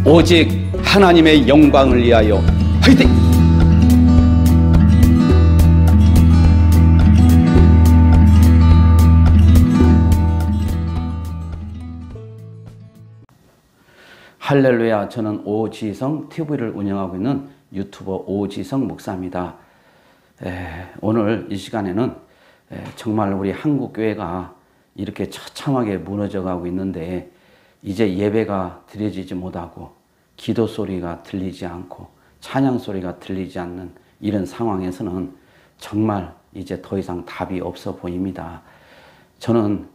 오직 하나님의 영광을 위하여 화이팅! 할렐루야. 저는 오지성 TV를 운영하고 있는 유튜버 오지성 목사입니다. 오늘 이 시간에는 정말 우리 한국교회가 이렇게 처참하게 무너져가고 있는데 이제 예배가 드려지지 못하고 기도 소리가 들리지 않고 찬양 소리가 들리지 않는 이런 상황에서는 정말 이제 더 이상 답이 없어 보입니다. 저는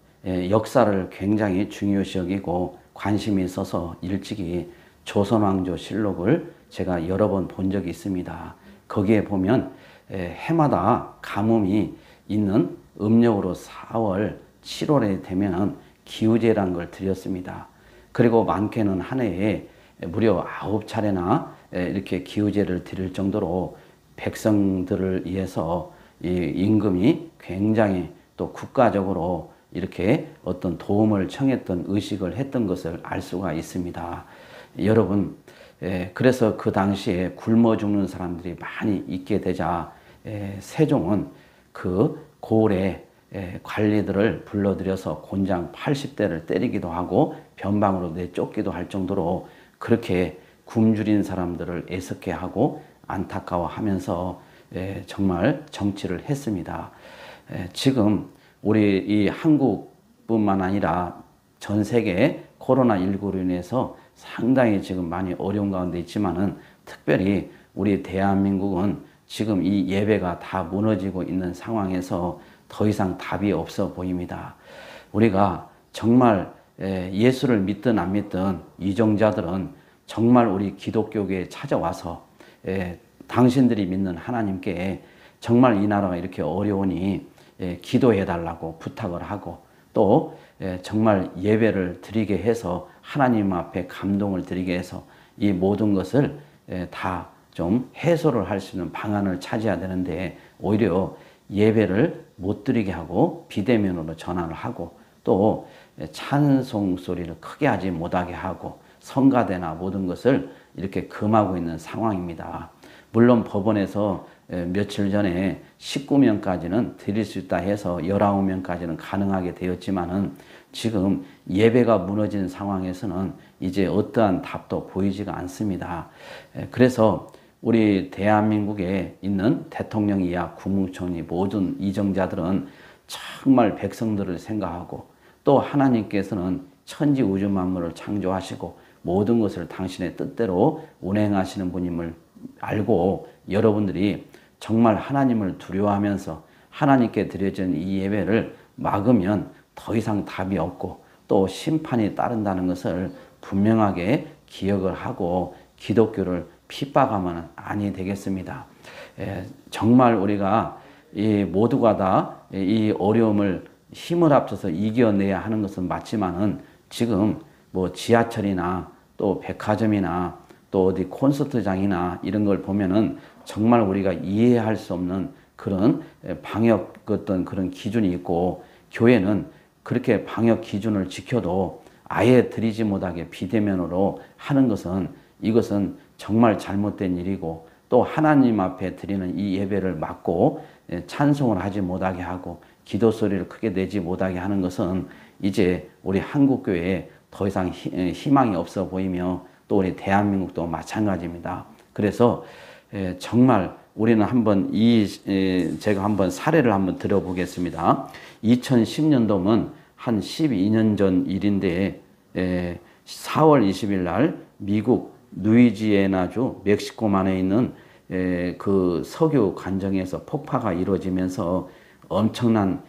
역사를 굉장히 중요시 여기고 관심이 있어서 일찍이 조선왕조 실록을 제가 여러 번 본 적이 있습니다. 거기에 보면 해마다 가뭄이 있는 음력으로 4월, 7월에 되면 기우제라는 걸 드렸습니다. 그리고 많게는 한 해에 무려 9차례나 이렇게 기우제를 드릴 정도로 백성들을 위해서 이 임금이 굉장히 또 국가적으로 이렇게 어떤 도움을 청했던 의식을 했던 것을 알 수가 있습니다. 여러분, 그래서 그 당시에 굶어 죽는 사람들이 많이 있게 되자 세종은 그 고을에 관리들을 불러들여서 곤장 80대를 때리기도 하고 변방으로 내쫓기도 할 정도로 그렇게 굶주린 사람들을 애석해 하고 안타까워하면서 정말 정치를 했습니다. 지금 우리 이 한국뿐만 아니라 전 세계 코로나19로 인해서 상당히 지금 많이 어려운 가운데 있지만은 특별히 우리 대한민국은 지금 이 예배가 다 무너지고 있는 상황에서 더 이상 답이 없어 보입니다. 우리가 정말 예수를 믿든 안 믿든 이정자들은 정말 우리 기독교계에 찾아와서 당신들이 믿는 하나님께 정말 이 나라가 이렇게 어려우니 기도해 달라고 부탁을 하고 또 정말 예배를 드리게 해서 하나님 앞에 감동을 드리게 해서 이 모든 것을 다 좀 해소를 할 수 있는 방안을 찾아야 되는데 오히려 예배를 못 드리게 하고 비대면으로 전환을 하고 또 찬송 소리를 크게 하지 못하게 하고 성가대나 모든 것을 이렇게 금하고 있는 상황입니다. 물론 법원에서 며칠 전에 19명까지는 드릴 수 있다 해서 19명까지는 가능하게 되었지만은 지금 예배가 무너진 상황에서는 이제 어떠한 답도 보이지가 않습니다. 그래서 우리 대한민국에 있는 대통령 이하 국무총리 모든 이정자들은 정말 백성들을 생각하고 또 하나님께서는 천지 우주 만물을 창조하시고 모든 것을 당신의 뜻대로 운행하시는 분임을 알고 여러분들이 정말 하나님을 두려워하면서 하나님께 드려진 이 예배를 막으면 더 이상 답이 없고 또 심판이 따른다는 것을 분명하게 기억을 하고 기독교를 핍박하면 아니 되겠습니다. 정말 우리가 이 모두가 다 이 어려움을 힘을 합쳐서 이겨내야 하는 것은 맞지만은 지금 뭐 지하철이나 또 백화점이나 또 어디 콘서트장이나 이런 걸 보면은 정말 우리가 이해할 수 없는 그런 방역 어떤 그런 기준이 있고 교회는 그렇게 방역 기준을 지켜도 아예 드리지 못하게 비대면으로 하는 것은 이것은 정말 잘못된 일이고 또 하나님 앞에 드리는 이 예배를 막고 찬송을 하지 못하게 하고 기도 소리를 크게 내지 못하게 하는 것은 이제 우리 한국교회에 더 이상 희망이 없어 보이며 또 우리 대한민국도 마찬가지입니다. 그래서 정말 우리는 한번 제가 한번 사례를 한번 들어보겠습니다. 2010년도면 한 12년 전 일인데 4월 20일 날 미국 루이지애나주 멕시코만에 있는 그 석유 관정에서 폭파가 이루어지면서 엄청난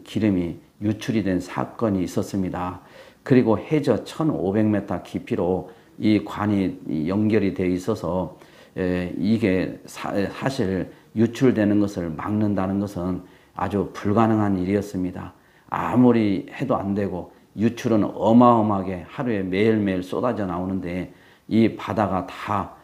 기름이 유출이 된 사건이 있었습니다. 그리고 해저 1500m 깊이로 이 관이 연결이 되어 있어서 이게 사실 유출되는 것을 막는다는 것은 아주 불가능한 일이었습니다. 아무리 해도 안 되고 유출은 어마어마하게 하루에 매일매일 쏟아져 나오는데 이 바다가 다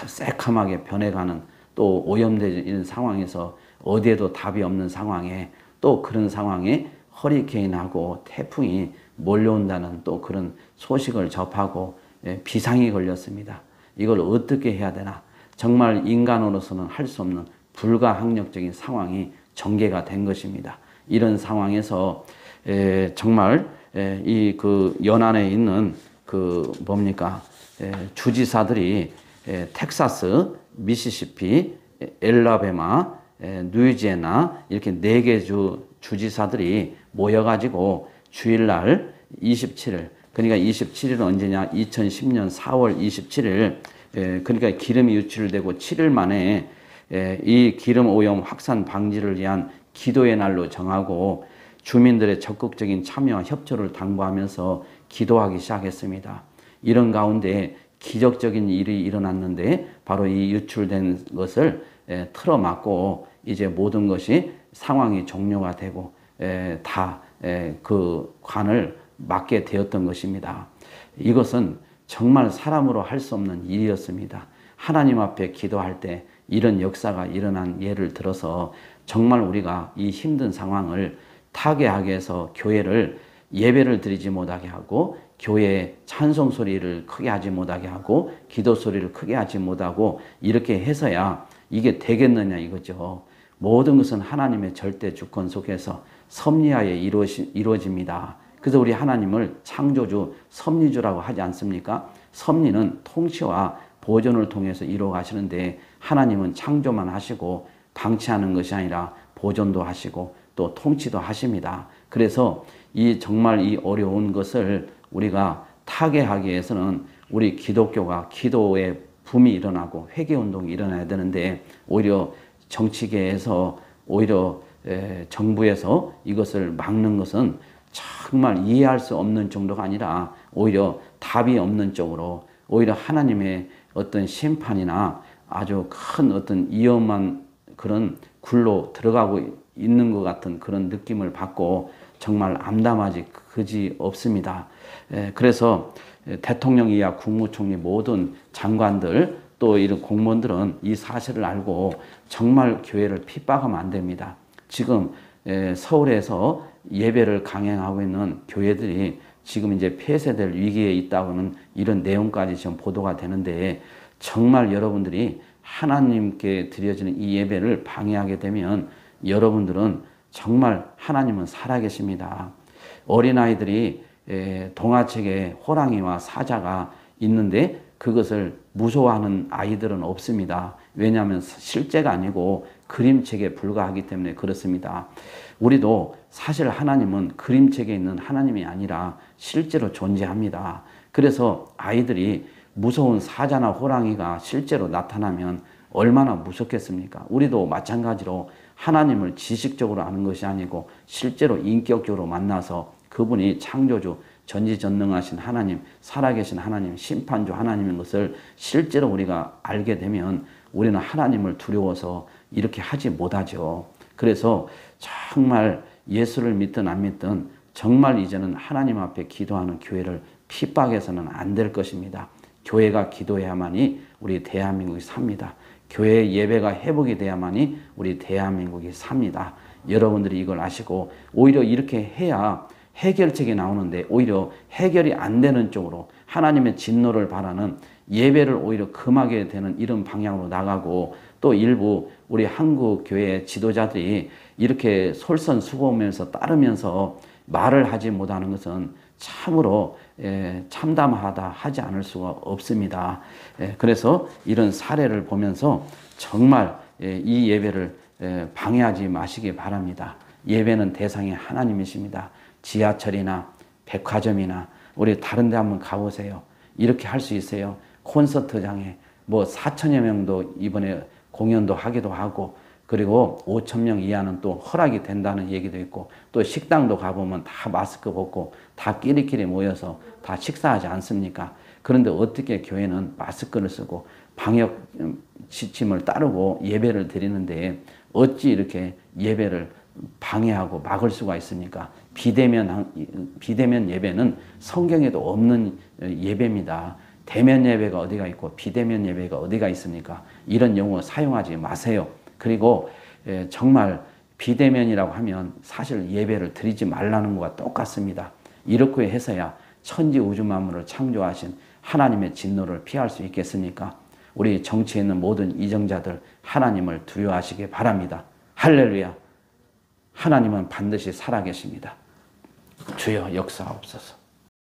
새카맣게 변해가는 또 오염되는 상황에서 어디에도 답이 없는 상황에 또 그런 상황에 허리케인하고 태풍이 몰려온다는 또 그런 소식을 접하고 비상이 걸렸습니다. 이걸 어떻게 해야 되나? 정말 인간으로서는 할 수 없는 불가항력적인 상황이 전개가 된 것입니다. 이런 상황에서 정말 이 그 연안에 있는 그 뭡니까 주지사들이 텍사스, 미시시피, 엘라베마, 루이지애나 이렇게 4개 주 주지사들이 모여가지고 주일날 27일, 그러니까 27일은 언제냐? 2010년 4월 27일, 그러니까 기름이 유출되고 7일 만에 이 기름 오염 확산 방지를 위한 기도의 날로 정하고 주민들의 적극적인 참여와 협조를 당부하면서 기도하기 시작했습니다. 이런 가운데 기적적인 일이 일어났는데 바로 이 유출된 것을 틀어막고 이제 모든 것이 상황이 종료가 되고 다 그 관을 막게 되었던 것입니다. 이것은 정말 사람으로 할 수 없는 일이었습니다. 하나님 앞에 기도할 때 이런 역사가 일어난 예를 들어서 정말 우리가 이 힘든 상황을 타개하게 해서 교회를 예배를 드리지 못하게 하고 교회에 찬송 소리를 크게 하지 못하게 하고 기도 소리를 크게 하지 못하고 이렇게 해서야 이게 되겠느냐 이거죠. 모든 것은 하나님의 절대 주권 속에서 섭리하에 이루어집니다. 그래서 우리 하나님을 창조주, 섭리주라고 하지 않습니까? 섭리는 통치와 보존을 통해서 이루어 가시는데 하나님은 창조만 하시고 방치하는 것이 아니라 보존도 하시고 또 통치도 하십니다. 그래서 이 정말 이 어려운 것을 우리가 타개하기 위해서는 우리 기독교가 기도의 붐이 일어나고 회개운동이 일어나야 되는데 오히려 정치계에서 오히려 정부에서 이것을 막는 것은 정말 이해할 수 없는 정도가 아니라 오히려 답이 없는 쪽으로 오히려 하나님의 어떤 심판이나 아주 큰 어떤 위험한 그런 굴로 들어가고 있는 것 같은 그런 느낌을 받고 정말 암담하지 그지 없습니다. 그래서 대통령 이하 국무총리 모든 장관들 또 이런 공무원들은 이 사실을 알고 정말 교회를 핍박하면 안 됩니다. 지금 서울에서 예배를 강행하고 있는 교회들이 지금 이제 폐쇄될 위기에 있다고는 이런 내용까지 지금 보도가 되는데 정말 여러분들이 하나님께 드려지는 이 예배를 방해하게 되면 여러분들은 정말 하나님은 살아계십니다. 어린아이들이 동화책에 호랑이와 사자가 있는데 그것을 무서워하는 아이들은 없습니다. 왜냐하면 실제가 아니고 그림책에 불과하기 때문에 그렇습니다. 우리도 사실 하나님은 그림책에 있는 하나님이 아니라 실제로 존재합니다. 그래서 아이들이 무서운 사자나 호랑이가 실제로 나타나면 얼마나 무섭겠습니까? 우리도 마찬가지로 하나님을 지식적으로 아는 것이 아니고 실제로 인격적으로 만나서 그분이 창조주, 전지전능하신 하나님, 살아계신 하나님, 심판주 하나님인 것을 실제로 우리가 알게 되면 우리는 하나님을 두려워서 이렇게 하지 못하죠. 그래서 정말 예수를 믿든 안 믿든 정말 이제는 하나님 앞에 기도하는 교회를 핍박해서는 안 될 것입니다. 교회가 기도해야만이 우리 대한민국이 삽니다. 교회 예배가 회복이 돼야만이 우리 대한민국이 삽니다. 여러분들이 이걸 아시고 오히려 이렇게 해야 해결책이 나오는데 오히려 해결이 안 되는 쪽으로 하나님의 진노를 바라는 예배를 오히려 금하게 되는 이런 방향으로 나가고 또 일부 우리 한국 교회 지도자들이 이렇게 솔선수범하면서 따르면서 말을 하지 못하는 것은 참으로 참담하다 하지 않을 수가 없습니다. 그래서 이런 사례를 보면서 정말 이 예배를 방해하지 마시기 바랍니다. 예배는 대상이 하나님이십니다. 지하철이나 백화점이나 우리 다른 데 한번 가보세요. 이렇게 할 수 있어요. 콘서트장에 뭐 4천여 명도 이번에 공연도 하기도 하고 그리고 5천 명 이하는 또 허락이 된다는 얘기도 있고 또 식당도 가보면 다 마스크 벗고 다 끼리끼리 모여서 다 식사하지 않습니까? 그런데 어떻게 교회는 마스크를 쓰고 방역 지침을 따르고 예배를 드리는데 어찌 이렇게 예배를 방해하고 막을 수가 있습니까? 비대면 예배는 성경에도 없는 예배입니다. 대면 예배가 어디가 있고 비대면 예배가 어디가 있습니까? 이런 용어 사용하지 마세요. 그리고 정말 비대면이라고 하면 사실 예배를 드리지 말라는 것과 똑같습니다. 이렇게 해서야 천지 우주 만물을 창조하신 하나님의 진노를 피할 수 있겠습니까? 우리 정치에 있는 모든 이정자들 하나님을 두려워하시기 바랍니다. 할렐루야. 하나님은 반드시 살아계십니다. 주여 역사하옵소서.